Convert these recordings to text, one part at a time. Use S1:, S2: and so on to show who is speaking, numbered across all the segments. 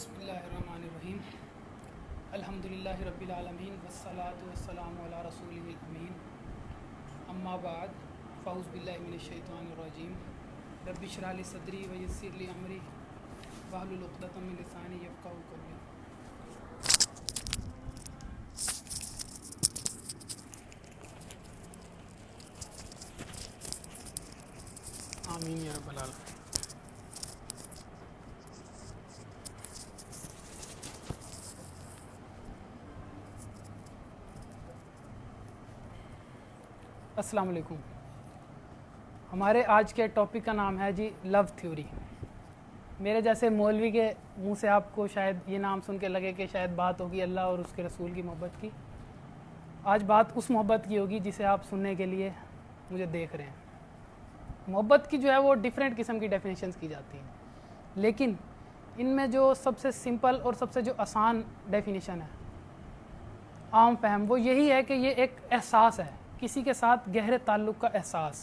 S1: بسم اللہ الرحمن الرحیم الحمدللہ رب العالمین والصلاة والسلام علی رسولہ الامین اما بعد فاعوذ باللہ من الشیطان الرجیم رب اشرح لی صدری ویسر لی امری واحلل عقدۃ من لسانی یفقہوا قولی. آمین یا رب العالمین. السلام علیکم. ہمارے آج کے ٹاپک کا نام ہے جی لو تھیوری. میرے جیسے مولوی کے منہ سے آپ کو شاید یہ نام سن کے لگے کہ شاید بات ہوگی اللہ اور اس کے رسول کی محبت کی. آج بات اس محبت کی ہوگی جسے آپ سننے کے لیے مجھے دیکھ رہے ہیں. محبت کی جو ہے وہ ڈیفرنٹ قسم کی ڈیفینیشنز کی جاتی ہیں, لیکن ان میں جو سب سے سمپل اور سب سے جو آسان ڈیفینیشن ہے عام فہم وہ یہی ہے کہ یہ ایک احساس ہے, کسی کے ساتھ گہرے تعلق کا احساس,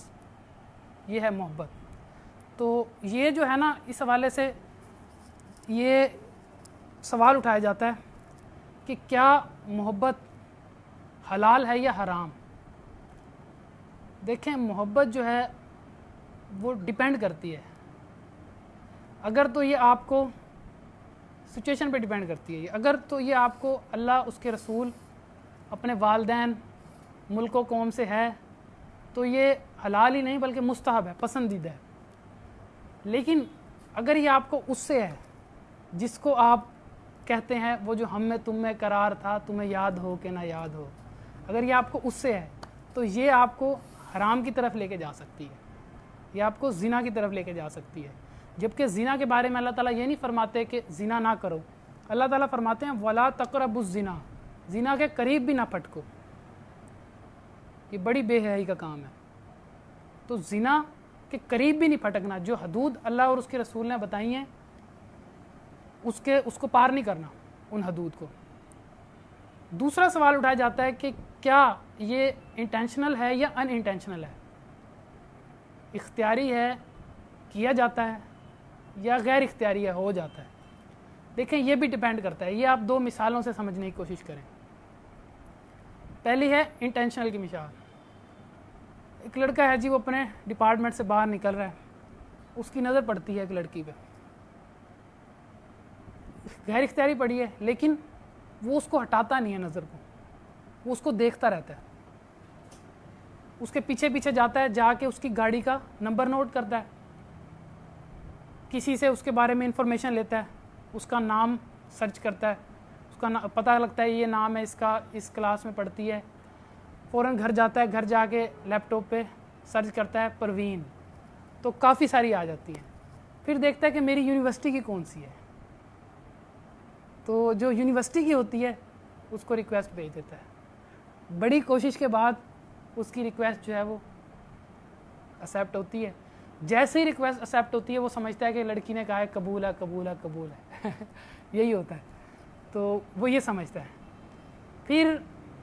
S1: یہ ہے محبت. تو یہ جو ہے نا اس حوالے سے یہ سوال اٹھایا جاتا ہے کہ کیا محبت حلال ہے یا حرام. دیکھیں محبت جو ہے وہ ڈیپینڈ کرتی ہے. اگر تو یہ آپ کو سچویشن پہ ڈیپینڈ کرتی ہے, اگر تو یہ آپ کو اللہ اس کے رسول اپنے والدین ملک و قوم سے ہے تو یہ حلال ہی نہیں بلکہ مستحب ہے, پسندیدہ ہے. لیکن اگر یہ آپ کو اس سے ہے جس کو آپ کہتے ہیں وہ جو ہم میں تم میں قرار تھا تمہیں یاد ہو کہ نہ یاد ہو, اگر یہ آپ کو اس سے ہے تو یہ آپ کو حرام کی طرف لے کے جا سکتی ہے, یہ آپ کو زنا کی طرف لے کے جا سکتی ہے. جبکہ زنا کے بارے میں اللہ تعالیٰ یہ نہیں فرماتے کہ زنا نہ کرو, اللہ تعالیٰ فرماتے ہیں وَلَا تَقْرَبُوا الزِّنَا, زنا کے قریب بھی نہ پھٹکو. یہ بڑی بے حیائی کا کام ہے. تو زنا کے قریب بھی نہیں پھٹکنا, جو حدود اللہ اور اس کے رسول نے بتائی ہیں اس کو پار نہیں کرنا, ان حدود کو. دوسرا سوال اٹھایا جاتا ہے کہ کیا یہ انٹینشنل ہے یا ان انٹینشنل ہے, اختیاری ہے کیا جاتا ہے یا غیر اختیاری ہے ہو جاتا ہے. دیکھیں یہ بھی ڈیپینڈ کرتا ہے. یہ آپ دو مثالوں سے سمجھنے کی کوشش کریں. پہلی ہے انٹینشنل کی مثال. ایک لڑکا ہے جی, وہ اپنے ڈپارٹمنٹ سے باہر نکل رہا ہے, اس کی نظر پڑتی ہے ایک لڑکی پہ, غیر اختیاری پڑی ہے, لیکن وہ اس کو ہٹاتا نہیں ہے نظر کو, وہ اس کو دیکھتا رہتا ہے, اس کے پیچھے پیچھے جاتا ہے, جا کے اس کی گاڑی کا نمبر نوٹ کرتا ہے, کسی سے اس کے بارے میں انفارمیشن لیتا ہے, اس کا نام سرچ کرتا ہے, اس کا پتہ لگتا ہے یہ نام ہے اس کا, اس کلاس میں پڑھتی ہے, فوراً گھر جاتا ہے, گھر جا کے لیپ ٹاپ پہ سرچ کرتا ہے پروین, تو کافی ساری آ جاتی ہیں. پھر دیکھتا ہے کہ میری یونیورسٹی کی کون سی ہے, تو جو یونیورسٹی کی ہوتی ہے اس کو ریکویسٹ بھیج دیتا ہے. بڑی کوشش کے بعد اس کی ریکویسٹ جو ہے وہ ایکسیپٹ ہوتی ہے. جیسے ہی ریکویسٹ ایکسیپٹ ہوتی ہے وہ سمجھتا ہے کہ لڑکی نے کہا ہے قبول ہے قبول ہے قبول ہے یہی ہوتا ہے. تو وہ یہ سمجھتا ہے. پھر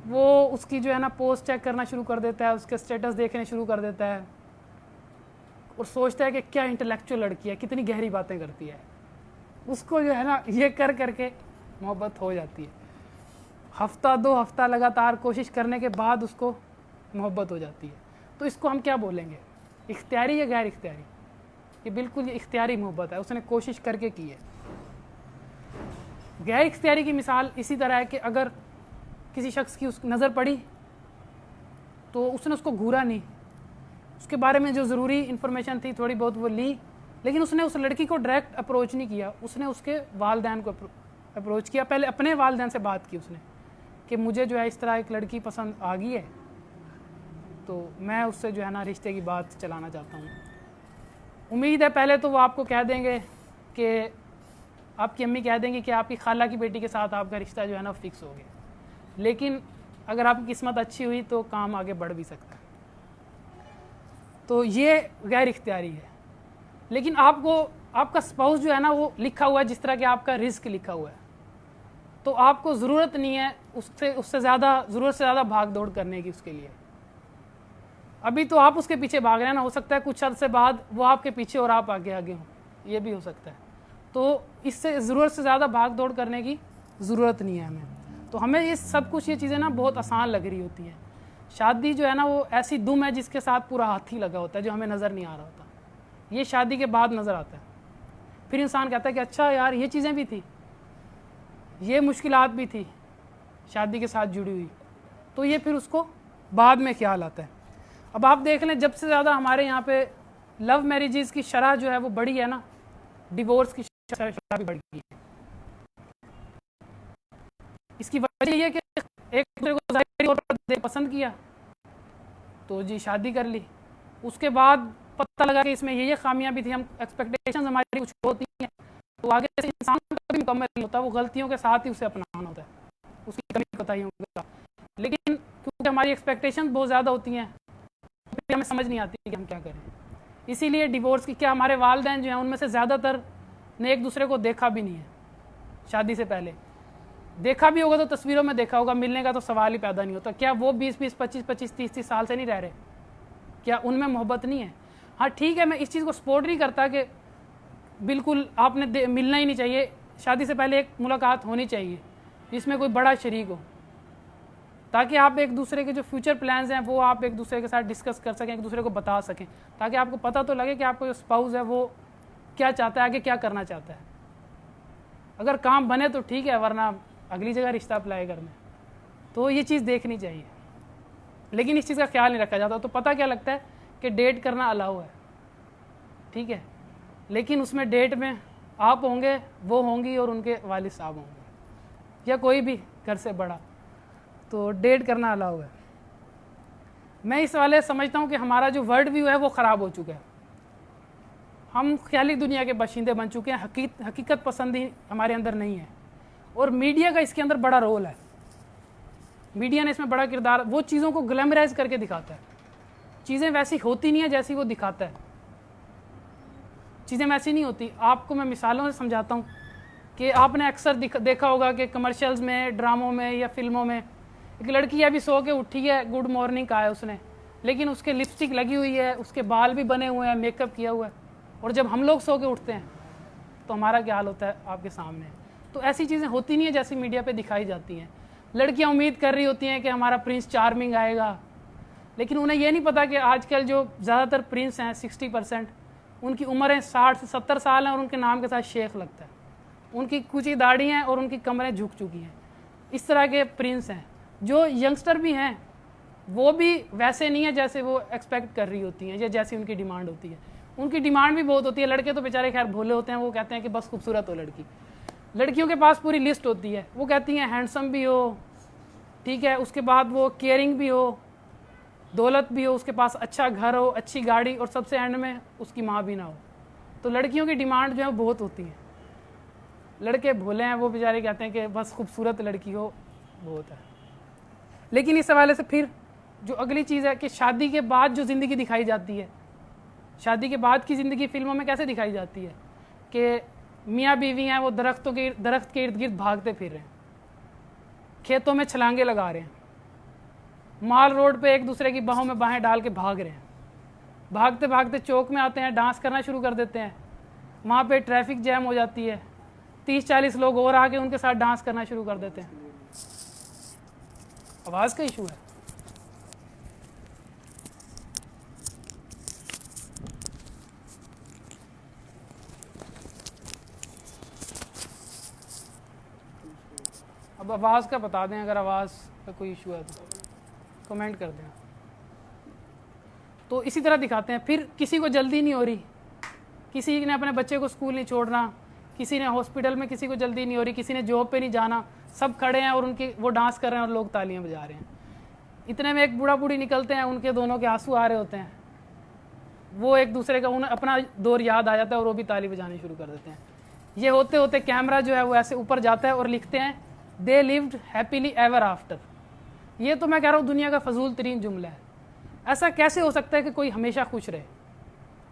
S1: وہ اس کی جو ہے نا پوسٹ چیک کرنا شروع کر دیتا ہے, اس کے اسٹیٹس دیکھنے شروع کر دیتا ہے, اور سوچتا ہے کہ کیا انٹلیکچوئل لڑکی ہے, کتنی گہری باتیں کرتی ہے. اس کو جو ہے نا یہ کر کر کے محبت ہو جاتی ہے. ہفتہ دو ہفتہ لگاتار کوشش کرنے کے بعد اس کو محبت ہو جاتی ہے. تو اس کو ہم کیا بولیں گے, اختیاری یا غیر اختیاری؟ یہ بالکل یہ اختیاری محبت ہے, اس نے کوشش کر کے کی ہے. غیر اختیاری کی مثال اسی طرح ہے کہ اگر کسی شخص کی اس نظر پڑی تو اس نے اس کو گھورا نہیں, اس کے بارے میں جو ضروری انفارمیشن تھی تھوڑی بہت وہ لی, لیکن اس نے اس لڑکی کو ڈائریکٹ اپروچ نہیں کیا, اس نے اس کے والدین کو اپروچ کیا. پہلے اپنے والدین سے بات کی اس نے کہ مجھے جو ہے اس طرح ایک لڑکی پسند آ گئی ہے, تو میں اس سے جو ہے نا رشتے کی بات چلانا چاہتا ہوں. امید ہے پہلے تو وہ آپ کو کہہ دیں گے کہ آپ کی امی کہہ دیں گی کہ آپ کی خالہ کی بیٹی کے ساتھ آپ کا رشتہ جو ہے نا فکس ہو گیا, لیکن اگر آپ کی قسمت اچھی ہوئی تو کام آگے بڑھ بھی سکتا ہے. تو یہ غیر اختیاری ہے. لیکن آپ کو آپ کا اسپاؤس جو ہے نا وہ لکھا ہوا ہے جس طرح کہ آپ کا رزق لکھا ہوا ہے, تو آپ کو ضرورت نہیں ہے اس سے زیادہ ضرورت سے زیادہ بھاگ دوڑ کرنے کی اس کے لیے. ابھی تو آپ اس کے پیچھے بھاگ رہے ہیں نا, ہو سکتا ہے کچھ عرصے بعد وہ آپ کے پیچھے اور آپ آگے آگے ہوں, یہ بھی ہو سکتا ہے. تو اس سے ضرورت سے زیادہ بھاگ دوڑ کرنے کی ضرورت نہیں ہے ہمیں. تو ہمیں یہ سب کچھ یہ چیزیں نا بہت آسان لگ رہی ہوتی ہیں. شادی جو ہے نا وہ ایسی دم ہے جس کے ساتھ پورا ہاتھی لگا ہوتا ہے جو ہمیں نظر نہیں آ رہا ہوتا. یہ شادی کے بعد نظر آتا ہے. پھر انسان کہتا ہے کہ اچھا یار یہ چیزیں بھی تھی, یہ مشکلات بھی تھی شادی کے ساتھ جڑی ہوئی. تو یہ پھر اس کو بعد میں خیال آتا ہے. اب آپ دیکھ لیں جب سے زیادہ ہمارے یہاں پہ لو میریجز کی شرح جو ہے وہ بڑھی ہے نا, ڈیورس کی شرح بھی بڑھ گئی ہے. اس کی وجہ یہ ہے کہ ایک دوسرے کو ظاہری طور پر پسند کیا تو جی شادی کر لی, اس کے بعد پتہ لگا کہ اس میں یہ خامیاں بھی تھیں, ہم ایکسپیکٹیشنز ہماری کچھ ہوتی ہیں, تو آگے سے انسان کبھی مکمل نہیں ہوتا, وہ غلطیوں کے ساتھ ہی اسے اپنانا ہوتا ہے, اس کی کمی کوتاہیوں کے ساتھ. لیکن کیونکہ ہماری ایکسپیکٹیشنز بہت زیادہ ہوتی ہیں پھر ہمیں سمجھ نہیں آتی کہ ہم کیا کریں. اسی لیے ڈیورس کی کیا ہمارے والدین جو ہیں ان میں سے زیادہ تر نے ایک دوسرے کو دیکھا بھی نہیں ہے شادی سے پہلے. دیکھا بھی ہوگا تو تصویروں میں دیکھا ہوگا, ملنے کا تو سوال ہی پیدا نہیں ہوتا. کیا وہ 20-20, 25-25, 30-30 سال سے نہیں رہ رہے؟ کیا ان میں محبت نہیں ہے؟ ہاں ٹھیک ہے, میں اس چیز کو سپورٹ نہیں کرتا کہ بالکل آپ نے ملنا ہی نہیں چاہیے. شادی سے پہلے ایک ملاقات ہونی چاہیے جس میں کوئی بڑا شریک ہو, تاکہ آپ ایک دوسرے کے جو فیوچر پلانز ہیں وہ آپ ایک دوسرے کے ساتھ ڈسکس کر سکیں, ایک دوسرے کو بتا سکیں, تاکہ آپ کو پتہ تو لگے کہ آپ کو جو اسپاؤز ہے وہ کیا چاہتا ہے, آگے کیا کرنا چاہتا ہے. اگر کام بنے تو ٹھیک ہے, ورنہ اگلی جگہ رشتہ اپلائی کرنا. تو یہ چیز دیکھنی چاہیے, لیکن اس چیز کا خیال نہیں رکھا جاتا. تو پتہ کیا لگتا ہے کہ ڈیٹ کرنا الاؤ ہے, ٹھیک ہے, لیکن اس میں ڈیٹ میں آپ ہوں گے, وہ ہوں گی اور ان کے والد صاحب ہوں گے یا کوئی بھی گھر سے بڑا, تو ڈیٹ کرنا الاؤ ہے. میں اس والے سمجھتا ہوں کہ ہمارا جو ورلڈ ویو ہے وہ خراب ہو چکا ہے. ہم خیالی دنیا کے باشندے بن چکے ہیں, حقیقت پسندی ہمارے اندر نہیں ہے. اور میڈیا کا اس کے اندر بڑا رول ہے. میڈیا نے اس میں بڑا کردار, وہ چیزوں کو گلیمرائز کر کے دکھاتا ہے. چیزیں ویسی ہوتی نہیں ہیں جیسی وہ دکھاتا ہے. چیزیں ویسی نہیں ہوتی. آپ کو میں مثالوں سے سمجھاتا ہوں کہ آپ نے اکثر دیکھا ہوگا کہ کمرشلز میں, ڈراموں میں یا فلموں میں ایک لڑکی ابھی سو کے اٹھی ہے, گڈ مارننگ کہا ہے اس نے, لیکن اس کے لپسٹک لگی ہوئی ہے, اس کے بال بھی بنے ہوئے ہیں, میک اپ کیا ہوا ہے. اور جب ہم لوگ سو کے اٹھتے ہیں تو ہمارا کیا حال ہوتا ہے آپ کے سامنے. تو ایسی چیزیں ہوتی نہیں ہیں جیسی میڈیا پہ دکھائی جاتی ہیں. لڑکیاں امید کر رہی ہوتی ہیں کہ ہمارا پرنس چارمنگ آئے گا, لیکن انہیں یہ نہیں پتا کہ آج کل جو زیادہ تر پرنس ہیں 60% ان کی عمریں 60 سے 70 سال ہیں اور ان کے نام کے ساتھ شیخ لگتا ہے. ان کی کچی داڑھی ہیں اور ان کی کمریں جھک چکی ہیں. اس طرح کے پرنس ہیں. جو ینگسٹر بھی ہیں وہ بھی ویسے نہیں ہیں جیسے وہ ایکسپیکٹ کر رہی ہوتی ہیں یا جیسی ان کی ڈیمانڈ ہوتی ہے. ان کی ڈیمانڈ بھی بہت ہوتی ہے. لڑکے تو بیچارے خیر بھولے ہوتے ہیں, وہ کہتے ہیں کہ بس خوبصورت ہو لڑکی. لڑکیوں کے پاس پوری لسٹ ہوتی ہے. وہ کہتی ہیں ہینڈسم بھی ہو, ٹھیک ہے, اس کے بعد وہ کیئرنگ بھی ہو, دولت بھی ہو, اس کے پاس اچھا گھر ہو, اچھی گاڑی, اور سب سے اینڈ میں اس کی ماں بھی نہ ہو. تو لڑکیوں کی ڈیمانڈ جو ہے بہت ہوتی ہیں. لڑکے بھولے ہیں, وہ بیچارے کہتے ہیں کہ بس خوبصورت لڑکی ہو بہت ہے. لیکن اس حوالے سے پھر جو اگلی چیز ہے کہ شادی کے بعد جو زندگی دکھائی جاتی ہے, شادی کے بعد کی زندگی فلموں میں کیسے دکھائی جاتی ہے کہ میاں بیوی ہیں, وہ درخت کے ارد گرد بھاگتے پھر رہے ہیں, کھیتوں میں چھلانگے لگا رہے ہیں, مال روڈ پہ ایک دوسرے کی باہوں میں باہیں ڈال کے بھاگ رہے ہیں, بھاگتے بھاگتے چوک میں آتے ہیں, ڈانس کرنا شروع کر دیتے ہیں, وہاں پہ ٹریفک جیم ہو جاتی ہے, 30-40 لوگ اور آ کے ان کے ساتھ ڈانس کرنا شروع کر دیتے ہیں. آواز کا ایشو ہے. اب آواز کا بتا دیں, اگر آواز کا کوئی ایشو ہے تو کمنٹ کر دیں. تو اسی طرح دکھاتے ہیں. پھر کسی کو جلدی نہیں ہو رہی, کسی نے اپنے بچے کو اسکول نہیں چھوڑنا, کسی نے ہاسپٹل میں کسی کو جلدی نہیں ہو رہی, کسی نے جاب پہ نہیں جانا, سب کھڑے ہیں اور ان کی وہ ڈانس کر رہے ہیں اور لوگ تالیاں بجا رہے ہیں. اتنے میں ایک بوڑھا بوڑھی نکلتے ہیں, ان کے دونوں کے آنسو آ رہے ہوتے ہیں, وہ ایک دوسرے کا انہیں اپنا دور یاد آ جاتا ہے اور وہ بھی تالی بجانی شروع کر دیتے ہیں. یہ ہوتے ہوتے کیمرہ جو ہے وہ ایسے اوپر جاتا ہے اور لکھتے ہیں دے لیوڈ ہیپیلی ایور آفٹر. یہ تو میں کہہ رہا ہوں دنیا کا فضول ترین جملہ ہے. ایسا کیسے ہو سکتا ہے کہ کوئی ہمیشہ خوش رہے؟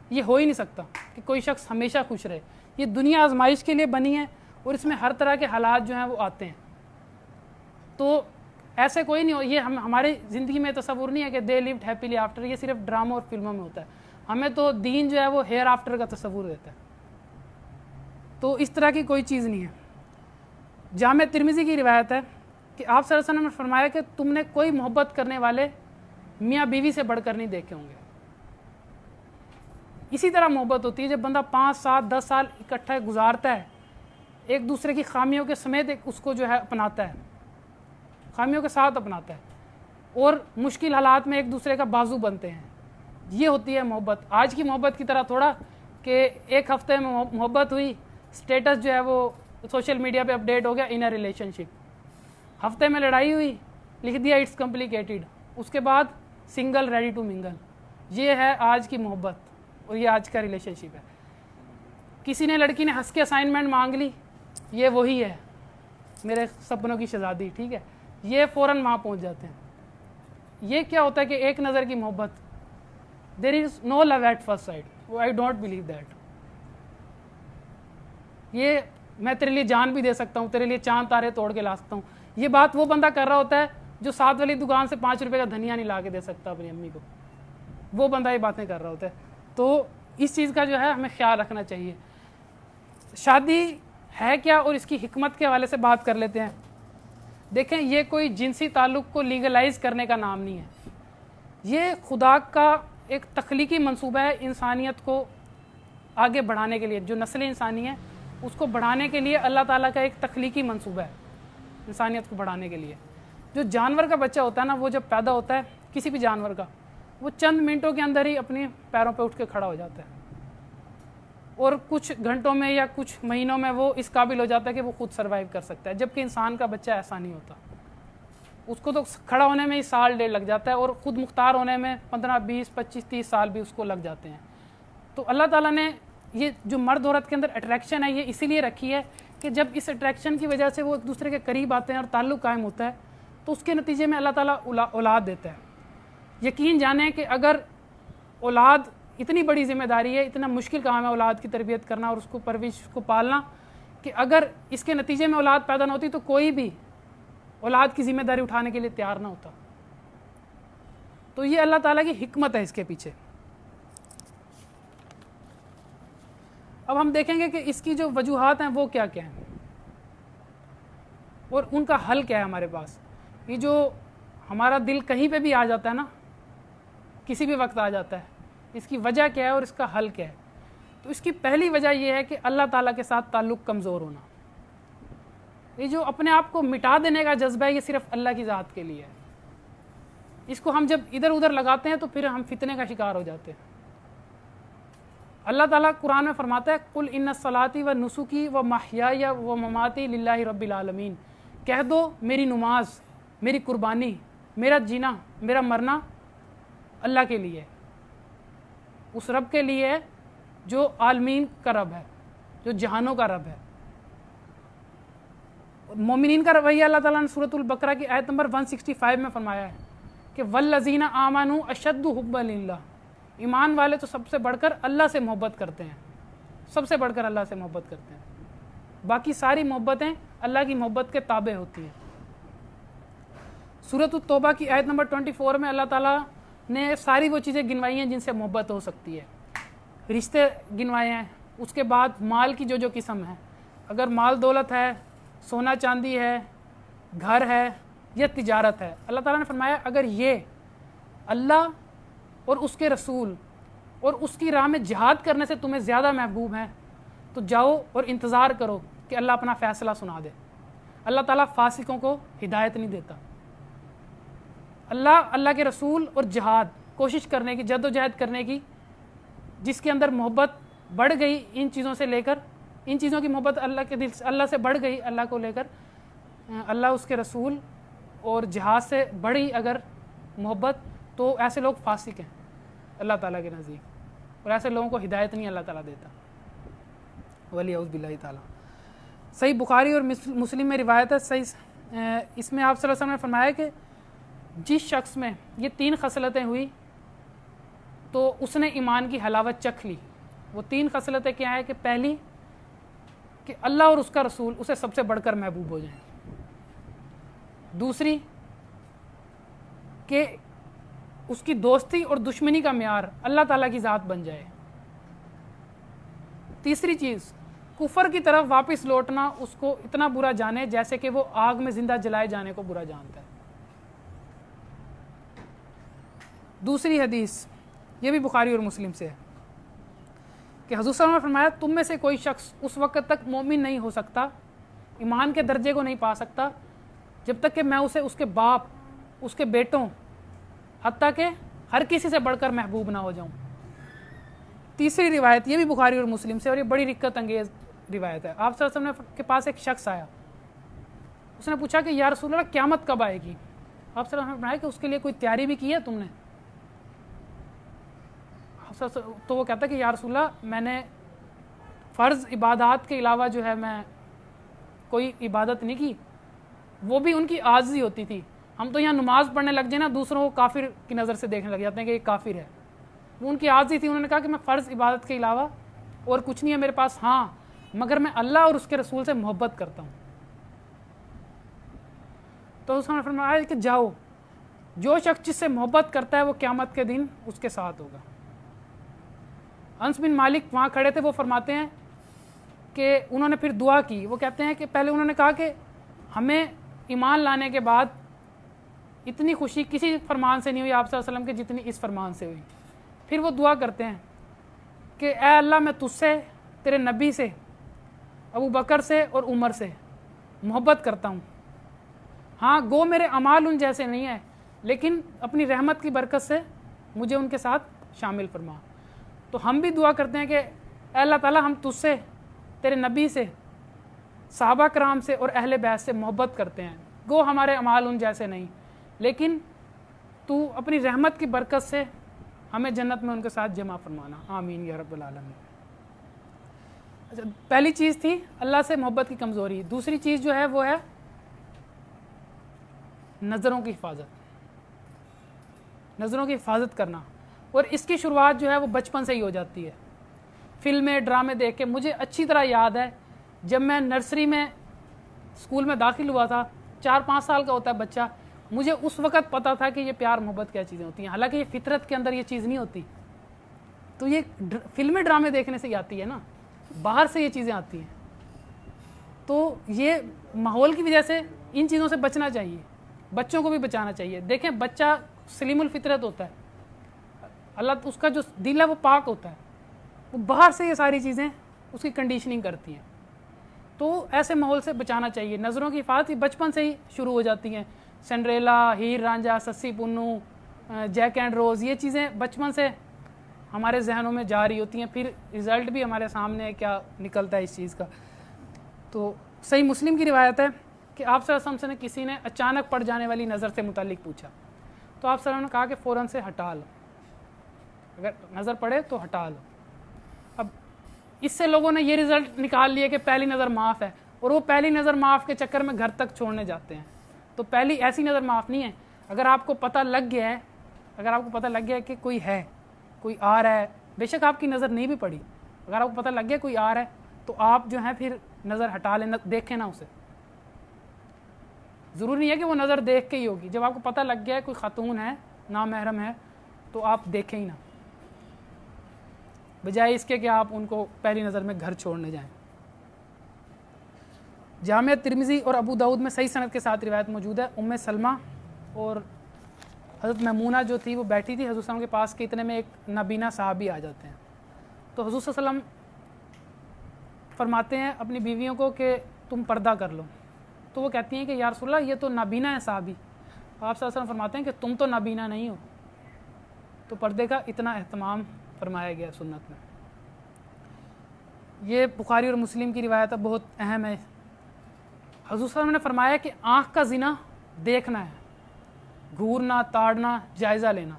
S1: یہ ہو ہی نہیں سکتا کہ کوئی شخص ہمیشہ خوش رہے. یہ دنیا آزمائش کے لیے بنی ہے اور اس میں ہر طرح کے حالات جو ہیں وہ آتے ہیں. تو ایسے کوئی نہیں ہو, یہ ہماری زندگی میں تصور نہیں ہے کہ دے لیوڈ ہیپیلی آفٹر. یہ صرف ڈراموں اور فلموں میں ہوتا ہے. ہمیں تو دین جو ہے وہ ہیئر آفٹر کا تصور دیتا ہے. تو اس طرح کی کوئی چیز نہیں ہے۔ جامع ترمذی کی روایت ہے کہ آپ صلی اللہ علیہ وسلم نے فرمایا کہ تم نے کوئی محبت کرنے والے میاں بیوی سے بڑھ کر نہیں دیکھے ہوں گے۔ اسی طرح محبت ہوتی ہے جب بندہ 5 7 10 سال اکٹھا گزارتا ہے، ایک دوسرے کی خامیوں کے سمیت اس کو جو ہے اپناتا ہے، خامیوں کے ساتھ اپناتا ہے، اور مشکل حالات میں ایک دوسرے کا بازو بنتے ہیں، یہ ہوتی ہے محبت۔ آج کی محبت کی طرح تھوڑا کہ ایک ہفتے میں محبت ہوئی، سٹیٹس جو ہے وہ سوشل میڈیا پہ اپڈیٹ ہو گیا ان اے ریلیشن شپ، ہفتے میں لڑائی ہوئی، لکھ دیا اٹس کمپلیکیٹڈ، اس کے بعد سنگل ریڈی ٹو منگل۔ یہ ہے آج کی محبت اور یہ آج کا ریلیشن شپ ہے۔ کسی نے لڑکی نے ہنس کے اسائنمنٹ مانگ لی، یہ وہی ہے میرے سپنوں کی شہزادی، ٹھیک ہے، یہ فوراً وہاں پہنچ جاتے ہیں۔ یہ کیا ہوتا ہے کہ ایک نظر کی محبت، there is no love at first sight, I don't believe that. یہ میں تیرے لیے جان بھی دے سکتا ہوں، تیرے لیے چاند تارے توڑ کے لا سکتا ہوں، یہ بات وہ بندہ کر رہا ہوتا ہے جو 7 والی دکان سے 5 روپے کا دھنیا نہیں لا کے دے سکتا اپنی امی کو، وہ بندہ یہ باتیں کر رہا ہوتا ہے۔ تو اس چیز کا جو ہے ہمیں خیال رکھنا چاہیے۔ شادی ہے کیا اور اس کی حکمت کے حوالے سے بات کر لیتے ہیں۔ دیکھیں، یہ کوئی جنسی تعلق کو لیگلائز کرنے کا نام نہیں ہے، یہ خدا کا ایک تخلیقی منصوبہ ہے انسانیت کو آگے بڑھانے کے لیے، جو نسل انسانی ہے اس کو بڑھانے کے لیے اللہ تعالیٰ کا ایک تخلیقی منصوبہ ہے انسانیت کو بڑھانے کے لیے۔ جو جانور کا بچہ ہوتا ہے نا، وہ جب پیدا ہوتا ہے کسی بھی جانور کا، وہ چند منٹوں کے اندر ہی اپنے پیروں پہ اٹھ کے کھڑا ہو جاتا ہے، اور کچھ گھنٹوں میں یا کچھ مہینوں میں وہ اس قابل ہو جاتا ہے کہ وہ خود سروائیو کر سکتا ہے، جبکہ انسان کا بچہ ایسا نہیں ہوتا، اس کو تو کھڑا ہونے میں ہی سال ڈیڑھ لگ جاتا ہے، اور خود مختار ہونے میں 15 20 25 30 سال بھی اس کو لگ جاتے ہیں۔ تو اللہ تعالیٰ نے یہ جو مرد عورت کے اندر اٹریکشن ہے یہ اسی لیے رکھی ہے کہ جب اس اٹریکشن کی وجہ سے وہ ایک دوسرے کے قریب آتے ہیں اور تعلق قائم ہوتا ہے تو اس کے نتیجے میں اللہ تعالیٰ اولاد دیتا ہے۔ یقین جانیں کہ اگر اولاد اتنی بڑی ذمہ داری ہے، اتنا مشکل کام ہے اولاد کی تربیت کرنا اور اس کو پرورش کو پالنا، کہ اگر اس کے نتیجے میں اولاد پیدا نہ ہوتی تو کوئی بھی اولاد کی ذمہ داری اٹھانے کے لیے تیار نہ ہوتا۔ تو یہ اللہ تعالیٰ کی حکمت ہے اس کے پیچھے۔ اب ہم دیکھیں گے کہ اس کی جو وجوہات ہیں وہ کیا کیا ہیں اور ان کا حل کیا ہے ہمارے پاس۔ یہ جو ہمارا دل کہیں پہ بھی آ جاتا ہے نا، کسی بھی وقت آ جاتا ہے، اس کی وجہ کیا ہے اور اس کا حل کیا ہے؟ تو اس کی پہلی وجہ یہ ہے کہ اللہ تعالیٰ کے ساتھ تعلق کمزور ہونا۔ یہ جو اپنے آپ کو مٹا دینے کا جذبہ ہے یہ صرف اللہ کی ذات کے لیے ہے، اس کو ہم جب ادھر ادھر لگاتے ہیں تو پھر ہم فتنے کا شکار ہو جاتے ہیں۔ اللہ تعالیٰ قرآن میں فرماتا ہے قل ان صلاتی و نسکی و محیای و مماتی للہ رب العالمین، کہہ دو میری نماز، میری قربانی، میرا جینا، میرا مرنا اللہ کے لیے ہے، اس رب کے لیے ہے جو عالمین کا رب ہے، جو جہانوں کا رب ہے۔ مومنین کا رویہ اللہ تعالیٰ نے سورۃ البقرہ کی آیت نمبر 165 میں فرمایا ہے کہ والذین آمنوا اشد حبا للہ، ایمان والے تو سب سے بڑھ کر اللہ سے محبت کرتے ہیں، سب سے بڑھ کر اللہ سے محبت کرتے ہیں، باقی ساری محبتیں اللہ کی محبت کے تابع ہوتی ہیں۔ سورۃ التوبہ کی آیت نمبر 24 میں اللہ تعالیٰ نے ساری وہ چیزیں گنوائی ہیں جن سے محبت ہو سکتی ہے، رشتے گنوائے ہیں، اس کے بعد مال کی جو قسم ہے، اگر مال دولت ہے، سونا چاندی ہے، گھر ہے یا تجارت ہے، اللہ تعالیٰ نے فرمایا اگر یہ اللہ اور اس کے رسول اور اس کی راہ میں جہاد کرنے سے تمہیں زیادہ محبوب ہیں تو جاؤ اور انتظار کرو کہ اللہ اپنا فیصلہ سنا دے۔ اللہ تعالیٰ فاسقوں کو ہدایت نہیں دیتا۔ اللہ کے رسول اور جہاد، کوشش کرنے کی، جد و جہد کرنے کی، جس کے اندر محبت بڑھ گئی ان چیزوں سے لے کر، ان چیزوں کی محبت اللہ کے دل سے، اللہ سے بڑھ گئی، اللہ کو لے کر، اللہ اس کے رسول اور جہاد سے بڑھی اگر محبت، تو ایسے لوگ فاسق ہیں اللہ تعالیٰ کے نزدیک، اور ایسے لوگوں کو ہدایت نہیں اللہ تعالیٰ دیتا، ولی اعوذ باللہ تعالیٰ۔ صحیح بخاری اور مسلم میں روایت ہے، صحیح اس میں آپ صلی اللہ علیہ وسلم نے فرمایا کہ جس شخص میں یہ 3 خصلتیں ہوئی تو اس نے ایمان کی حلاوت چکھ لی۔ وہ 3 خصلتیں کیا ہیں کہ پہلی کہ اللہ اور اس کا رسول اسے سب سے بڑھ کر محبوب ہو جائیں، دوسری کہ اس کی دوستی اور دشمنی کا معیار اللہ تعالیٰ کی ذات بن جائے، تیسری چیز کفر کی طرف واپس لوٹنا اس کو اتنا برا جانے جیسے کہ وہ آگ میں زندہ جلائے جانے کو برا جانتا ہے۔ دوسری حدیث یہ بھی بخاری اور مسلم سے ہے کہ حضور صلی اللہ علیہ وسلم نے فرمایا تم میں سے کوئی شخص اس وقت تک مومن نہیں ہو سکتا، ایمان کے درجے کو نہیں پا سکتا جب تک کہ میں اسے اس کے باپ، اس کے بیٹوں، حتیٰ کہ ہر کسی سے بڑھ کر محبوب نہ ہو جاؤں۔ تیسری روایت یہ بھی بخاری اور مسلم سے، اور یہ بڑی رکت انگیز روایت ہے۔ آپ صلی اللہ علیہ وسلم کے پاس ایک شخص آیا، اس نے پوچھا کہ یا رسول اللہ قیامت کب آئے گی؟ آپ صلی اللہ علیہ وسلم نے فرمایا کہ اس کے لیے کوئی تیاری بھی کی ہے تم نے؟ تو وہ کہتا ہے کہ یا رسول اللہ میں نے فرض عبادات کے علاوہ جو ہے میں کوئی عبادت نہیں کی، وہ بھی ان کی عاجزی ہوتی تھی۔ ہم تو یہاں نماز پڑھنے لگ جائیں نا، دوسروں کو کافر کی نظر سے دیکھنے لگ جاتے ہیں کہ یہ کافر ہے، وہ ان کی عاجزی تھی۔ انہوں نے کہا کہ میں فرض عبادت کے علاوہ اور کچھ نہیں ہے میرے پاس، ہاں مگر میں اللہ اور اس کے رسول سے محبت کرتا ہوں۔ تو اس نے فرمایا کہ جاؤ، جو شخص جس سے محبت کرتا ہے وہ قیامت کے دن اس کے ساتھ ہوگا۔ انس بن مالک وہاں کھڑے تھے، وہ فرماتے ہیں کہ انہوں نے پھر دعا کی۔ وہ کہتے ہیں کہ پہلے انہوں نے کہا کہ ہمیں ایمان لانے کے بعد اتنی خوشی کسی فرمان سے نہیں ہوئی آپ صلی اللہ علیہ وسلم کے جتنی اس فرمان سے ہوئی۔ پھر وہ دعا کرتے ہیں کہ اے اللہ میں تجھ سے، تیرے نبی سے، ابو بکر سے اور عمر سے محبت کرتا ہوں۔ ہاں گو میرے اعمال ان جیسے نہیں ہیں، لیکن اپنی رحمت کی برکت سے مجھے ان کے ساتھ شامل فرما۔ تو ہم بھی دعا کرتے ہیں کہ اے اللہ تعالیٰ ہم تجھ سے، تیرے نبی سے، صحابہ کرام سے اور اہل بیت سے محبت کرتے ہیں، گو ہمارے اعمال ان جیسے نہیں، لیکن تو اپنی رحمت کی برکت سے ہمیں جنت میں ان کے ساتھ جمع فرمانا، آمین یا رب العالمین۔ اچھا، پہلی چیز تھی اللہ سے محبت کی کمزوری۔ دوسری چیز جو ہے وہ ہے نظروں کی حفاظت، نظروں کی حفاظت کرنا، اور اس کی شروعات جو ہے وہ بچپن سے ہی ہو جاتی ہے۔ فلمیں، ڈرامے دیکھ کے مجھے اچھی طرح یاد ہے جب میں نرسری میں اسکول میں داخل ہوا تھا، 4-5 سال کا ہوتا ہے بچہ، مجھے اس وقت پتا تھا کہ یہ پیار محبت کیا چیزیں ہوتی ہیں، حالانکہ یہ فطرت کے اندر یہ چیز نہیں ہوتی۔ تو یہ فلمیں ڈرامے دیکھنے سے ہی آتی ہے نا، باہر سے یہ چیزیں آتی ہیں۔ تو یہ ماحول کی وجہ سے ان چیزوں سے بچنا چاہیے، بچوں کو بھی بچانا چاہیے۔ دیکھیں بچہ سلیم الفطرت ہوتا ہے، اللہ اس کا جو دل ہے وہ پاک ہوتا ہے، وہ باہر سے یہ ساری چیزیں اس کی کنڈیشننگ کرتی ہیں۔ تو ایسے ماحول سے بچانا چاہیے۔ نظروں کی حفاظت بچپن سے ہی شروع ہو جاتی ہیں، سنڈریلا، ہیر رانجھا، سسی پنو، جیک اینڈ روز، یہ چیزیں بچپن سے ہمارے ذہنوں میں جاری ہوتی ہیں، پھر رزلٹ بھی ہمارے سامنے کیا نکلتا ہے اس چیز کا۔ تو صحیح مسلم کی روایت ہے کہ آپ صلی اللہ علیہ وسلم سے کسی نے اچانک پڑ جانے والی نظر سے متعلق پوچھا، تو آپ صلی اللہ علیہ وسلم نے کہا کہ فوراً سے ہٹا لو، اگر نظر پڑے تو ہٹا لو۔ اب اس سے لوگوں نے یہ رزلٹ نکال لیے کہ پہلی نظر معاف ہے، اور وہ پہلی نظر معاف کے چکر میں گھر تک چھوڑنے جاتے ہیں۔ تو پہلی ایسی نظر معاف نہیں ہے۔ اگر آپ کو پتہ لگ گیا ہے، اگر آپ کو پتہ لگ گیا ہے کہ کوئی ہے، کوئی آ رہا ہے، بے شک آپ کی نظر نہیں بھی پڑی، اگر آپ کو پتہ لگ گیا کوئی آ رہا ہے تو آپ جو ہے پھر نظر ہٹا لیں، دیکھیں نا اسے۔ ضروری نہیں ہے کہ وہ نظر دیکھ کے ہی ہوگی، جب آپ کو پتہ لگ گیا ہے کوئی خاتون ہے، نامحرم ہے، تو آپ دیکھیں ہی نا، بجائے اس کے کہ آپ ان کو پہلی نظر میں گھر چھوڑنے جائیں۔ جامع ترمذی اور ابو داؤد میں صحیح سند کے ساتھ روایت موجود ہے، ام سلمہ اور حضرت میمونہ جو تھی وہ بیٹھی تھی حضور صلی اللہ علیہ وسلم کے پاس کہ اتنے میں ایک نابینا صحابی آ جاتے ہیں۔ تو حضور صلی اللہ علیہ وسلم فرماتے ہیں اپنی بیویوں کو کہ تم پردہ کر لو، تو وہ کہتی ہیں کہ یا رسول اللہ یہ تو نابینا ہے صحابی۔ آپ صلی اللہ علیہ وسلم فرماتے ہیں کہ تم تو نابینا نہیں ہو۔ تو پردے کا اتنا اہتمام فرمایا گیا سنت میں۔ یہ بخاری اور مسلم کی روایت بہت اہم ہے۔ حضور صلی اللہ علیہ وسلم نے فرمایا کہ آنکھ کا زنا دیکھنا ہے، گھورنا، تاڑنا، جائزہ لینا،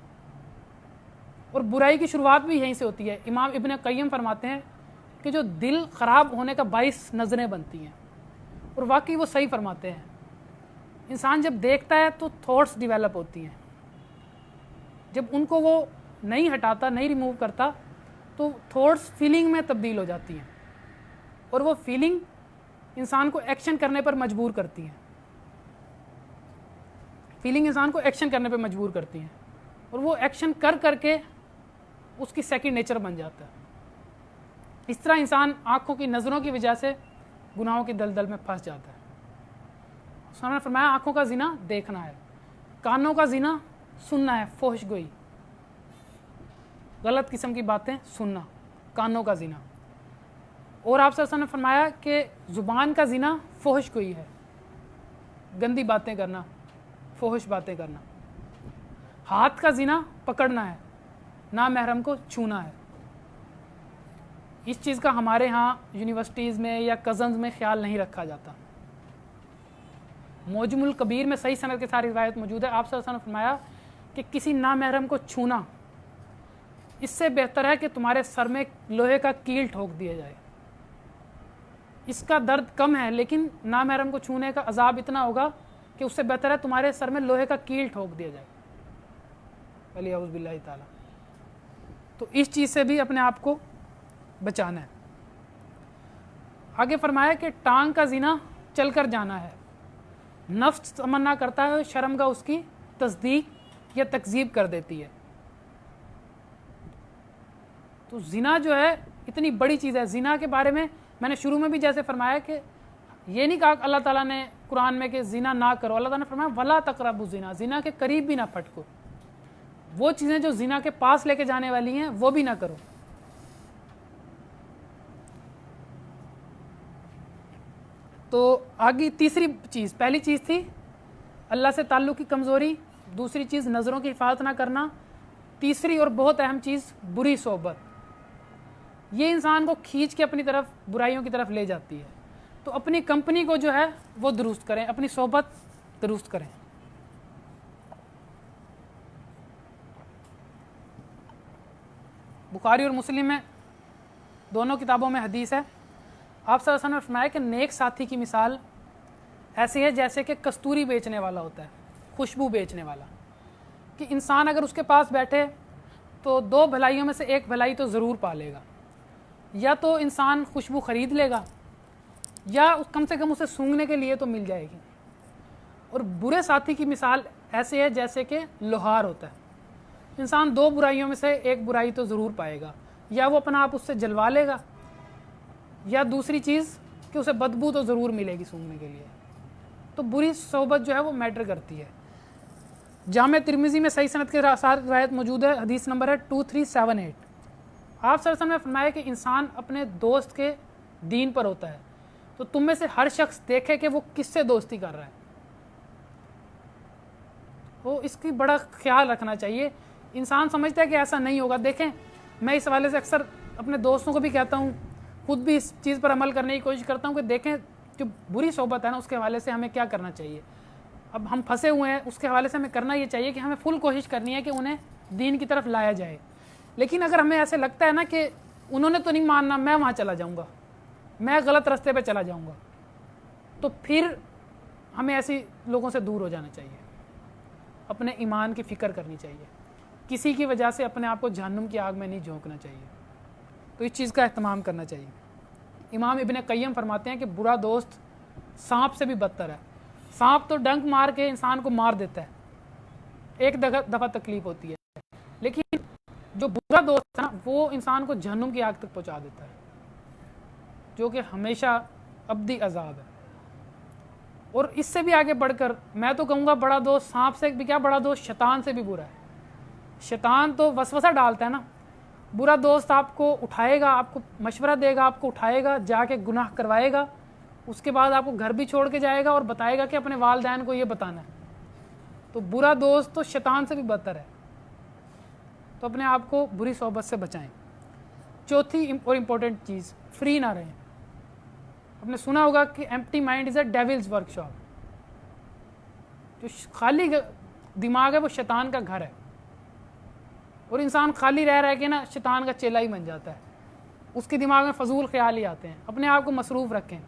S1: اور برائی کی شروعات بھی یہیں سے ہوتی ہے۔ امام ابن قیم فرماتے ہیں کہ جو دل خراب ہونے کا باعث نظریں بنتی ہیں، اور واقعی وہ صحیح فرماتے ہیں۔ انسان جب دیکھتا ہے تو تھاٹس ڈیولپ ہوتی ہیں، جب ان کو وہ نہیں ہٹاتا، نہیں ریموو کرتا، تو تھاٹس فیلنگ میں تبدیل ہو جاتی ہیں، اور وہ فیلنگ انسان کو ایکشن کرنے پر مجبور کرتی ہیں، فیلنگ انسان کو ایکشن کرنے پر مجبور کرتی ہیں، اور وہ ایکشن کر کر کے اس کی سیکنڈ نیچر بن جاتا ہے۔ اس طرح انسان آنکھوں کی نظروں کی وجہ سے گناہوں کی دلدل میں پھنس جاتا ہے. انہوں نے فرمایا آنکھوں کا زنا دیکھنا ہے, کانوں کا زنا سننا ہے, فحش گوئی, غلط قسم کی باتیں سننا, کانوں کا زنا. اور آپ صلی اللہ علیہ وسلم نے فرمایا کہ زبان کا زنا فحش گوئی ہے, گندی باتیں کرنا, فحش باتیں کرنا. ہاتھ کا زنا پکڑنا ہے, نامحرم کو چھونا ہے. اس چیز کا ہمارے ہاں یونیورسٹیز میں یا کزنز میں خیال نہیں رکھا جاتا. موجم الکبیر میں صحیح سند کے ساتھ روایت موجود ہے. آپ صلی اللہ علیہ وسلم نے فرمایا کہ کسی نامحرم کو چھونا اس سے بہتر ہے کہ تمہارے سر میں لوہے کا کیل ٹھوک دیا جائے. اس کا درد کم ہے, لیکن نامحرم کو چھونے کا عذاب اتنا ہوگا کہ اس سے بہتر ہے تمہارے سر میں لوہے کا کیل ٹھوک دیا جائے. ولی اعوذ باللہ تعالی. تو اس چیز سے بھی اپنے آپ کو بچانا ہے. آگے فرمایا کہ ٹانگ کا زنا چل کر جانا ہے, نفس تمنا کرتا ہے, شرم کا اس کی تصدیق یا تکذیب کر دیتی ہے. تو زنا جو ہے اتنی بڑی چیز ہے. زنا کے بارے میں نے شروع میں بھی جیسے فرمایا کہ یہ نہیں کہا اللہ تعالیٰ نے قرآن میں کہ زنا نہ کرو. اللہ تعالیٰ نے فرمایا ولا تقربوا الزنا, زنا کے قریب بھی نہ پھٹکو. وہ چیزیں جو زنا کے پاس لے کے جانے والی ہیں وہ بھی نہ کرو. تو آگے تیسری چیز, پہلی چیز تھی اللہ سے تعلق کی کمزوری, دوسری چیز نظروں کی حفاظت نہ کرنا, تیسری اور بہت اہم چیز بری صحبت. یہ انسان کو کھینچ کے اپنی طرف برائیوں کی طرف لے جاتی ہے. تو اپنی کمپنی کو جو ہے وہ درست کریں, اپنی صحبت درست کریں. بخاری اور مسلم میں دونوں کتابوں میں حدیث ہے. آپ صلی اللہ علیہ وسلم نے فرمایا کہ نیک ساتھی کی مثال ایسی ہے جیسے کہ کستوری بیچنے والا ہوتا ہے, خوشبو بیچنے والا. کہ انسان اگر اس کے پاس بیٹھے تو دو بھلائیوں میں سے ایک بھلائی تو ضرور پا لے گا. یا تو انسان خوشبو خرید لے گا, یا کم سے کم اسے سونگھنے کے لیے تو مل جائے گی. اور برے ساتھی کی مثال ایسے ہے جیسے کہ لوہار ہوتا ہے. انسان دو برائیوں میں سے ایک برائی تو ضرور پائے گا, یا وہ اپنا آپ اس سے جلوا لے گا, یا دوسری چیز کہ اسے بدبو تو ضرور ملے گی سونگھنے کے لیے. تو بری صحبت جو ہے وہ میٹر کرتی ہے. جامع ترمذی میں صحیح سند کے ساتھ روایت موجود ہے, حدیث نمبر ہے 2378. آپ صلی اللہ علیہ وسلم نے فرمایا کہ انسان اپنے دوست کے دین پر ہوتا ہے. تو تم میں سے ہر شخص دیکھے کہ وہ کس سے دوستی کر رہا ہے. وہ اس کی بڑا خیال رکھنا چاہیے. انسان سمجھتا ہے کہ ایسا نہیں ہوگا. دیکھیں, میں اس حوالے سے اکثر اپنے دوستوں کو بھی کہتا ہوں, خود بھی اس چیز پر عمل کرنے کی کوشش کرتا ہوں کہ دیکھیں جو بری صحبت ہے نا اس کے حوالے سے ہمیں کیا کرنا چاہیے. اب ہم پھنسے ہوئے ہیں, اس کے حوالے سے ہمیں کرنا یہ چاہیے کہ ہمیں فل کوشش کرنی ہے کہ انہیں دین کی طرف لایا جائے. لیکن اگر ہمیں ایسے لگتا ہے نا کہ انہوں نے تو نہیں ماننا, میں وہاں چلا جاؤں گا, میں غلط راستے پہ چلا جاؤں گا, تو پھر ہمیں ایسی لوگوں سے دور ہو جانا چاہیے. اپنے ایمان کی فکر کرنی چاہیے. کسی کی وجہ سے اپنے آپ کو جہنم کی آگ میں نہیں جھونکنا چاہیے. تو اس چیز کا اہتمام کرنا چاہیے. امام ابن قیم فرماتے ہیں کہ برا دوست سانپ سے بھی بدتر ہے. سانپ تو ڈنک مار کے انسان کو مار دیتا ہے, ایک دفعہ تکلیف ہوتی ہے, لیکن جو برا دوست ہے نا وہ انسان کو جہنم کی آگ تک پہنچا دیتا ہے, جو کہ ہمیشہ ابدی عذاب ہے. اور اس سے بھی آگے بڑھ کر میں تو کہوں گا بڑا دوست سانپ سے بھی کیا, بڑا دوست شیطان سے بھی برا ہے. شیطان تو وسوسہ ڈالتا ہے نا. برا دوست آپ کو اٹھائے گا, آپ کو مشورہ دے گا, آپ کو اٹھائے گا, جا کے گناہ کروائے گا, اس کے بعد آپ کو گھر بھی چھوڑ کے جائے گا اور بتائے گا کہ اپنے والدین کو یہ بتانا ہے. تو برا دوست تو شیطان سے بھی بدتر ہے. تو اپنے آپ کو بری صحبت سے بچائیں. چوتھی اور امپورٹنٹ چیز, فری نہ رہیں. آپ نے سنا ہوگا کہ empty mind is a devil's work shop. جو خالی دماغ ہے وہ شیطان کا گھر ہے, اور انسان خالی رہ رہ کے نا شیطان کا چیلا ہی بن جاتا ہے. اس کے دماغ میں فضول خیال ہی آتے ہیں. اپنے آپ کو مصروف رکھیں.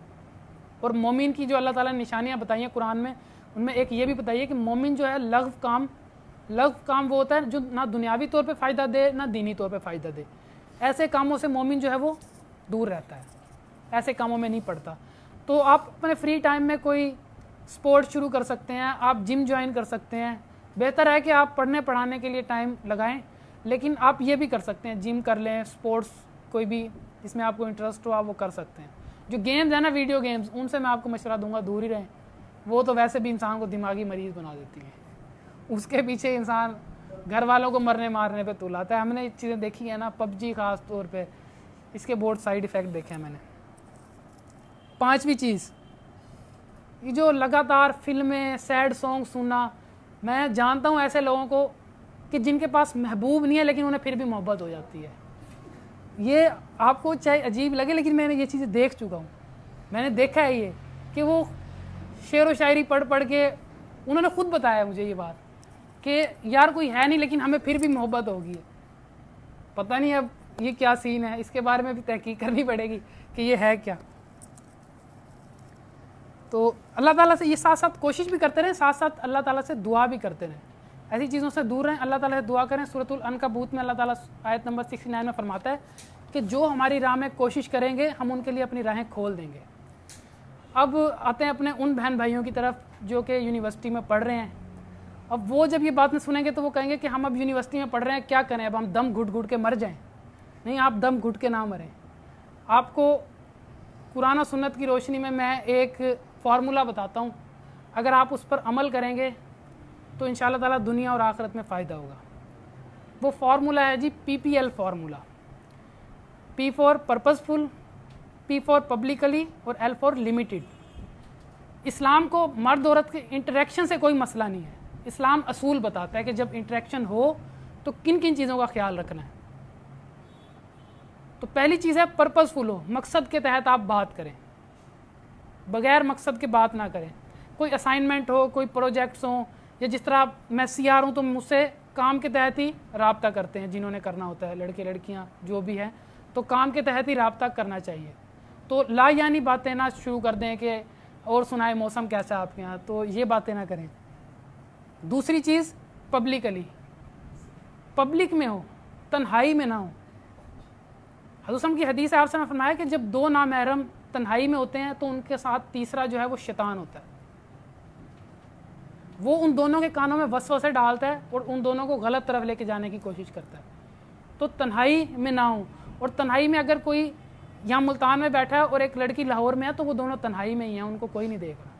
S1: اور مومن کی جو اللہ تعالیٰ نے نشانیاں بتائی ہیں قرآن میں, ان میں ایک یہ بھی بتائیے کہ مومن جو ہے لغو کام وہ ہوتا ہے جو نہ دنیاوی طور پہ فائدہ دے نہ دینی طور پہ فائدہ دے. ایسے کاموں سے مومن جو ہے وہ دور رہتا ہے, ایسے کاموں میں نہیں پڑتا. تو آپ اپنے فری ٹائم میں کوئی سپورٹ شروع کر سکتے ہیں, آپ جم جوائن کر سکتے ہیں. بہتر ہے کہ آپ پڑھنے پڑھانے کے لیے ٹائم لگائیں, لیکن آپ یہ بھی کر سکتے ہیں, جم کر لیں, سپورٹس کوئی بھی جس میں آپ کو انٹرسٹ ہو آپ وہ کر سکتے ہیں. جو گیمز ہیں نا ویڈیو گیمز, ان سے میں آپ کو مشورہ دوں گا دور ہی رہیں. وہ تو ویسے بھی انسان کو دماغی مریض بنا دیتی ہیں. اس کے پیچھے انسان گھر والوں کو مرنے مارنے پہ تلاتا ہے. ہم نے چیزیں دیکھی ہیں نا, پب جی خاص طور پہ, اس کے بہت سائیڈ ایفیکٹ دیکھے ہیں میں نے. 5ویں چیز, یہ جو لگاتار فلمیں سیڈ سانگ سننا. میں جانتا ہوں ایسے لوگوں کو کہ جن کے پاس محبوب نہیں ہے لیکن انہیں پھر بھی محبت ہو جاتی ہے. یہ آپ کو چاہے عجیب لگے لیکن میں نے یہ چیزیں دیکھ چکا ہوں. میں نے دیکھا ہے یہ کہ وہ شعر و شاعری پڑھ پڑھ کے انہوں نے خود بتایا مجھے یہ بات کہ یار کوئی ہے نہیں لیکن ہمیں پھر بھی محبت ہوگی. پتہ نہیں اب یہ کیا سین ہے, اس کے بارے میں بھی تحقیق کرنی پڑے گی کہ یہ ہے کیا. تو اللہ تعالیٰ سے یہ ساتھ ساتھ کوشش بھی کرتے رہیں, ساتھ ساتھ اللہ تعالیٰ سے دعا بھی کرتے رہیں. ایسی چیزوں سے دور رہیں, اللہ تعالیٰ سے دعا کریں. سورۃ العنکبوت میں اللہ تعالیٰ آیت نمبر 69 میں فرماتا ہے کہ جو ہماری راہ میں کوشش کریں گے ہم ان کے لیے اپنی راہیں کھول دیں گے. اب آتے ہیں اپنے ان بہن بھائیوں کی طرف جو کہ یونیورسٹی میں پڑھ رہے ہیں. اب وہ جب یہ باتیں سنیں گے تو وہ کہیں گے کہ ہم اب یونیورسٹی میں پڑھ رہے ہیں, کیا کریں, اب ہم دم گھٹ گھٹ کے مر جائیں. نہیں, آپ دم گھٹ کے نہ مریں. آپ کو قرآن و سنت کی روشنی میں ایک فارمولہ بتاتا ہوں, اگر آپ اس پر عمل کریں گے تو انشاءاللہ تعالیٰ دنیا اور آخرت میں فائدہ ہوگا. وہ فارمولہ ہے جی PPL formula. P for purposeful, P for publicly اور L فار لمیٹڈ. اسلام کو مرد عورت کے انٹریکشن سے کوئی مسئلہ نہیں ہے. اسلام اصول بتاتا ہے کہ جب انٹریکشن ہو تو کن کن چیزوں کا خیال رکھنا ہے. تو پہلی چیز ہے پرپزفل ہو, مقصد کے تحت آپ بات کریں, بغیر مقصد کے بات نہ کریں. کوئی اسائنمنٹ ہو, کوئی پروجیکٹس ہوں, یا جس طرح میں CR ہوں تو مجھ سے کام کے تحت ہی رابطہ کرتے ہیں جنہوں نے کرنا ہوتا ہے, لڑکے لڑکیاں جو بھی ہیں, تو کام کے تحت ہی رابطہ کرنا چاہیے. تو لا یعنی باتیں نہ شروع کر دیں کہ اور سنائے موسم کیسا ہے آپ کے یہاں, تو یہ باتیں نہ کریں. دوسری چیز پبلکلی, پبلک میں ہو, تنہائی میں نہ ہو. حضرت صلی اللہ علیہ وسلم کی حدیث ہے, آپ سے نے فرمایا کہ جب 2 نامحرم تنہائی میں ہوتے ہیں تو ان کے ساتھ تیسرا جو ہے وہ شیطان ہوتا ہے. وہ ان دونوں کے کانوں میں وسوسے ڈالتا ہے اور ان دونوں کو غلط طرف لے کے جانے کی کوشش کرتا ہے. تو تنہائی میں نہ ہوں. اور تنہائی میں اگر کوئی یہاں ملتان میں بیٹھا ہے اور ایک لڑکی لاہور میں ہے تو وہ دونوں تنہائی میں ہی ہیں, ان کو کوئی نہیں دیکھ رہا.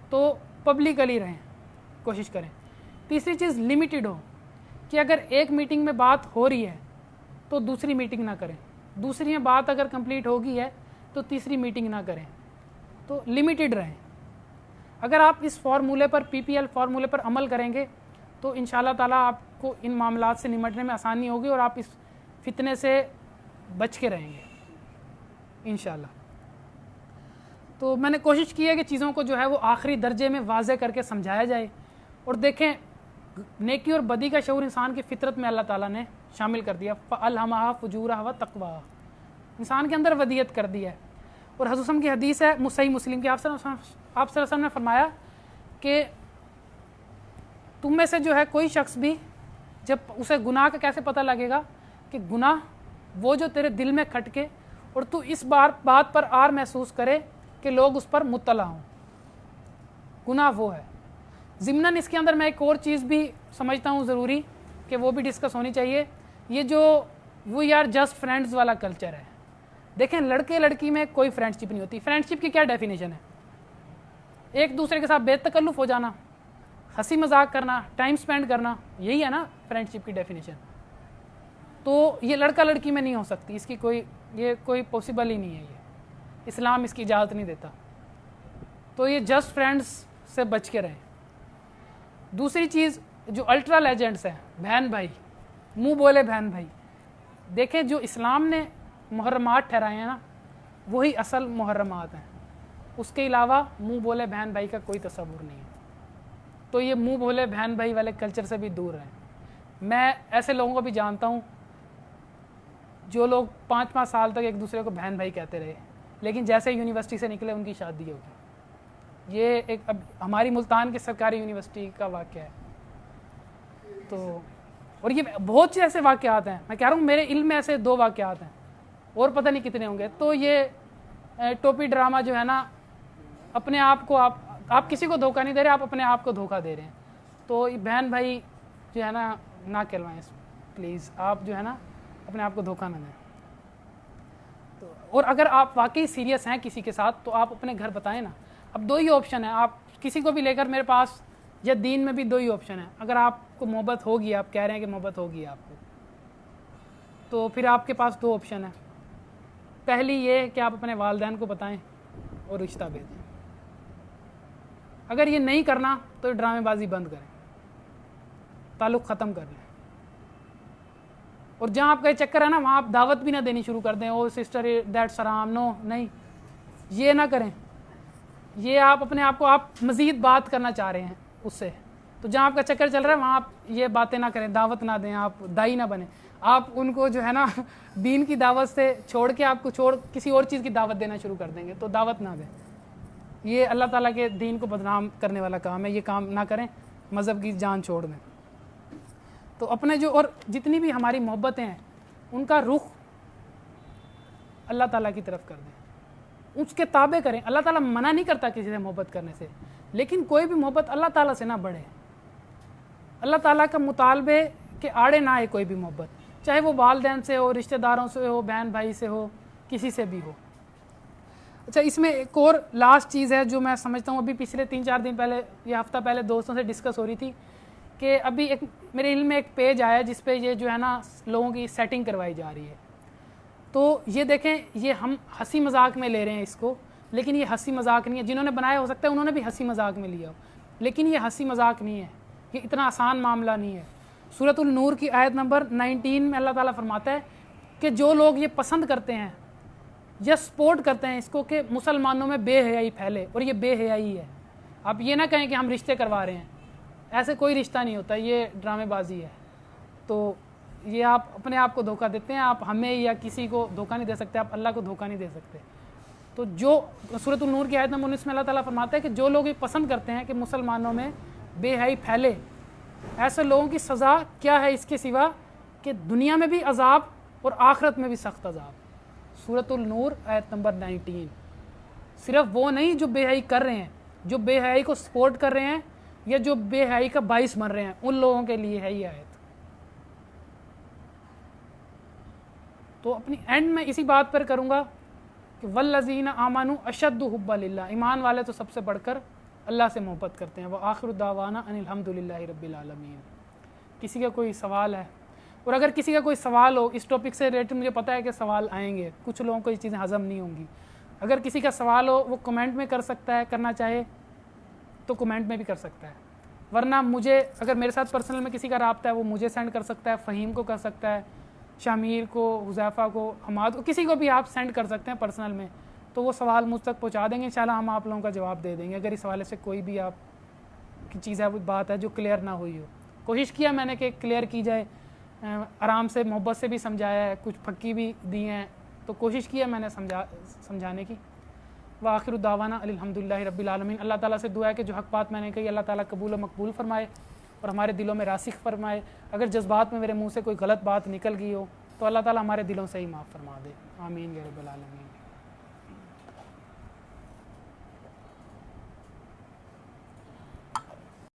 S1: تو پبلکلی رہیں, کوشش کریں. تیسری چیز لمیٹڈ ہو, کہ اگر ایک میٹنگ میں بات ہو رہی ہے تو دوسری میٹنگ نہ کریں. دوسری میں بات اگر کمپلیٹ ہوگی ہے تو تیسری میٹنگ نہ کریں. تو لمیٹڈ رہیں. اگر آپ اس فارمولے پر PPL فارمولے پر عمل کریں گے تو انشاءاللہ تعالیٰ آپ کو ان معاملات سے نمٹنے میں آسانی ہوگی اور آپ اس فتنے سے بچ کے رہیں گے انشاءاللہ. تو میں نے کوشش کی ہے کہ چیزوں کو جو ہے وہ آخری درجے میں واضح کر کے سمجھایا جائے. اور دیکھیں, نیکی اور بدی کا شعور انسان کی فطرت میں اللہ تعالیٰ نے شامل کر دیا. فَأَلْهَمَهَا فُجُورَهَا وَتَقْوَاهَا, انسان کے اندر ودیت کر دی ہے. اور حضرت کی حدیث ہے صحیح مسلم کی, آپ صلی اللہ علیہ وسلم نے فرمایا کہ تم میں سے جو ہے کوئی شخص بھی جب اسے گناہ کا کیسے پتہ لگے گا کہ گناہ وہ جو تیرے دل میں کھٹکے اور تو اس بات پر آر محسوس کرے کہ لوگ اس پر مطلع ہوں. گناہ وہ ہے. ضمناً اس کے اندر میں ایک اور چیز بھی سمجھتا ہوں ضروری کہ وہ بھی ڈسکس ہونی چاہیے. یہ جو وی آر جسٹ فرینڈز والا کلچر ہے. دیکھیں, لڑکے لڑکی میں کوئی فرینڈشپ نہیں ہوتی. فرینڈشپ کی کیا ڈیفینیشن ہے؟ ایک دوسرے کے ساتھ بے تکلف ہو جانا, ہنسی مذاق کرنا, ٹائم سپینڈ کرنا, یہی ہے نا فرینڈشپ کی ڈیفینیشن. تو یہ لڑکا لڑکی میں نہیں ہو سکتی, اس کی کوئی پاسبل ہی نہیں ہے. یہ اسلام اس کی اجازت نہیں دیتا. تو یہ جسٹ فرینڈز سے بچ کے رہیں. دوسری چیز جو الٹرا لیجنڈس ہیں, بہن بھائی, منہ بولے بہن بھائی. دیکھیں, جو اسلام نے محرمات ٹھہرائے ہیں نا وہی اصل محرمات ہیں. اس کے علاوہ منہ بولے بہن بھائی کا کوئی تصور نہیں ہے. تو یہ منہ بولے بہن بھائی والے کلچر سے بھی دور رہیں. میں ایسے لوگوں کو بھی جانتا ہوں جو لوگ 5 سال تک ایک دوسرے کو بہن بھائی کہتے رہے, لیکن جیسے یونیورسٹی سے نکلے ان کی شادی ہوگی. یہ ایک اب ہماری ملتان کی سرکاری یونیورسٹی کا واقعہ ہے. تو اور یہ بہت سے ایسے واقعات ہیں. میں کہہ رہا ہوں میرے علم میں ایسے 2 واقعات ہیں, اور پتہ نہیں کتنے ہوں گے. تو یہ ٹوپی ڈرامہ جو ہے نا, اپنے آپ کو آپ کسی کو دھوکہ نہیں دے رہے, آپ اپنے آپ کو دھوکہ دے رہے ہیں. تو بہن بھائی جو ہے نا نہ کہلوائیں پلیز. آپ جو ہے نا اپنے آپ کو دھوکہ نہ دیں. تو اور اگر آپ واقعی سیریس ہیں کسی کے ساتھ تو آپ اپنے گھر بتائیں نا. اب 2 ہی آپشن ہیں, آپ کسی کو بھی لے کر میرے پاس, یا دین میں بھی 2 ہی آپشن ہیں. اگر آپ کو محبت ہوگی, آپ کہہ رہے ہیں کہ محبت ہوگی آپ کو, تو پھر آپ کے پاس 2 آپشن ہیں. پہلی یہ کہ آپ اپنے والدین کو بتائیں اور رشتہ بھیجیں. اگر یہ نہیں کرنا تو ڈرامے بازی بند کریں, تعلق ختم کر لیں. اور جہاں آپ کا یہ چکر ہے نا, وہاں آپ دعوت بھی نہ دینی شروع کر دیں, او سسٹر دیٹس حرام, نو, نہیں, یہ نہ کریں. یہ آپ اپنے آپ کو آپ مزید بات کرنا چاہ رہے ہیں اس سے, تو جہاں آپ کا چکر چل رہا ہے وہاں آپ یہ باتیں نہ کریں, دعوت نہ دیں, آپ دائی نہ بنیں. آپ ان کو جو ہے نا دین کی دعوت سے چھوڑ کے آپ کو کسی اور چیز کی دعوت دینا شروع کر دیں گے, تو دعوت نہ دیں. یہ اللہ تعالیٰ کے دین کو بدنام کرنے والا کام ہے, یہ کام نہ کریں, مذہب کی جان چھوڑ دیں. تو اپنے جو اور جتنی بھی ہماری محبتیں ہیں ان کا رخ اللہ تعالیٰ کی طرف کر دیں, اس کے تابع کریں. اللہ تعالیٰ منع نہیں کرتا کسی سے محبت کرنے سے, لیکن کوئی بھی محبت اللہ تعالیٰ سے نہ بڑھے. اللہ تعالیٰ کا مطالبے کے آڑے نہ آئے کوئی بھی محبت, چاہے وہ والدین سے ہو, رشتہ داروں سے ہو, بہن بھائی سے ہو, کسی سے بھی ہو. اچھا, اس میں ایک اور لاسٹ چیز ہے جو میں سمجھتا ہوں, ابھی پچھلے 3-4 دن پہلے یا ہفتہ پہلے دوستوں سے ڈسکس ہو رہی تھی کہ ابھی ایک میرے علم میں ایک پیج آیا جس پہ یہ جو ہے نا لوگوں کی سیٹنگ کروائی جا رہی ہے. تو یہ دیکھیں, یہ ہم ہنسی مذاق میں لے رہے ہیں اس کو, لیکن یہ ہنسی مذاق نہیں ہے. جنہوں نے بنایا ہو سکتا ہے انہوں نے بھی ہنسی مذاق میں لیا ہو, لیکن یہ ہنسی مذاق نہیں ہے, یہ اتنا آسان معاملہ نہیں ہے. سورۃ النور کی آیت نمبر 19 میں اللہ تعالیٰ فرماتا ہے کہ جو لوگ یہ پسند کرتے ہیں یا سپورٹ کرتے ہیں اس کو کہ مسلمانوں میں بے حیائی پھیلے, اور یہ بے حیائی ہے. آپ یہ نہ کہیں کہ ہم رشتے کروا رہے ہیں, ایسے کوئی رشتہ نہیں ہوتا, یہ ڈرامے بازی ہے. تو یہ آپ اپنے آپ کو دھوکہ دیتے ہیں, آپ ہمیں یا کسی کو دھوکہ نہیں دے سکتے, آپ اللہ کو دھوکہ نہیں دے سکتے. تو جو سورۃ النور کی آیت نمبر 19 میں اللہ تعالیٰ فرماتا ہے کہ جو لوگ یہ پسند کرتے ہیں کہ مسلمانوں میں بے حیائی پھیلے, ایسے لوگوں کی سزا کیا ہے اس کے سوا کہ دنیا میں بھی عذاب اور آخرت میں بھی سخت عذاب. سورۃ النور آیت نمبر 19. صرف وہ نہیں جو بے حیائی کر رہے ہیں, جو بے حیائی کو سپورٹ کر رہے ہیں یا جو بے حیائی کا باعث بن رہے ہیں, ان لوگوں کے لیے ہے یہ آیت. تو اپنی اینڈ میں اسی بات پر کروں گا کہ والذین آمنوا اشد حبا للہ, ایمان والے تو سب سے بڑھ کر اللہ سے محبت کرتے ہیں. وآخر دعوانا ان الحمد للہ رب العالمین. کسی کا کوئی سوال ہے؟ اور اگر کسی کا کوئی سوال ہو اس ٹاپک سے ریلیٹڈ, مجھے پتہ ہے کہ سوال آئیں گے, کچھ لوگوں کو یہ چیزیں ہضم نہیں ہوں گی. اگر کسی کا سوال ہو وہ کمنٹ میں کر سکتا ہے, کرنا چاہے تو کمنٹ میں بھی کر سکتا ہے, ورنہ مجھے اگر میرے ساتھ پرسنل میں کسی کا رابطہ ہے وہ مجھے سینڈ کر سکتا ہے, فہیم کو کر سکتا ہے, شامیر کو, حذیفہ کو, حماد کو, کسی کو بھی آپ سینڈ کر سکتے ہیں پرسنل میں, تو وہ سوال مجھ تک پہنچا دیں گے. انشاءاللہ ہم آپ لوگوں کا جواب دے دیں گے اگر اس حوالے سے کوئی بھی آپ کی چیز ہے, وہ بات ہے جو کلیئر نہ ہوئی ہو. کوشش کیا میں نے کہ کلیئر کی جائے, آرام سے محبت سے بھی سمجھایا ہے, کچھ پھکی بھی دی ہیں, تو کوشش کیا میں نے سمجھانے کی. وآخر دعوانا الحمد للہ رب العالمین. اللہ تعالیٰ سے دعا ہے کہ جو حق بات میں نے کہی اللہ تعالیٰ قبول و مقبول فرمائے اور ہمارے دلوں میں راسخ فرمائے. اگر جذبات میں میرے منہ سے کوئی غلط بات نکل گئی ہو تو اللہ تعالیٰ ہمارے دلوں سے ہی معاف فرما دے. آمین یا رب العالمین.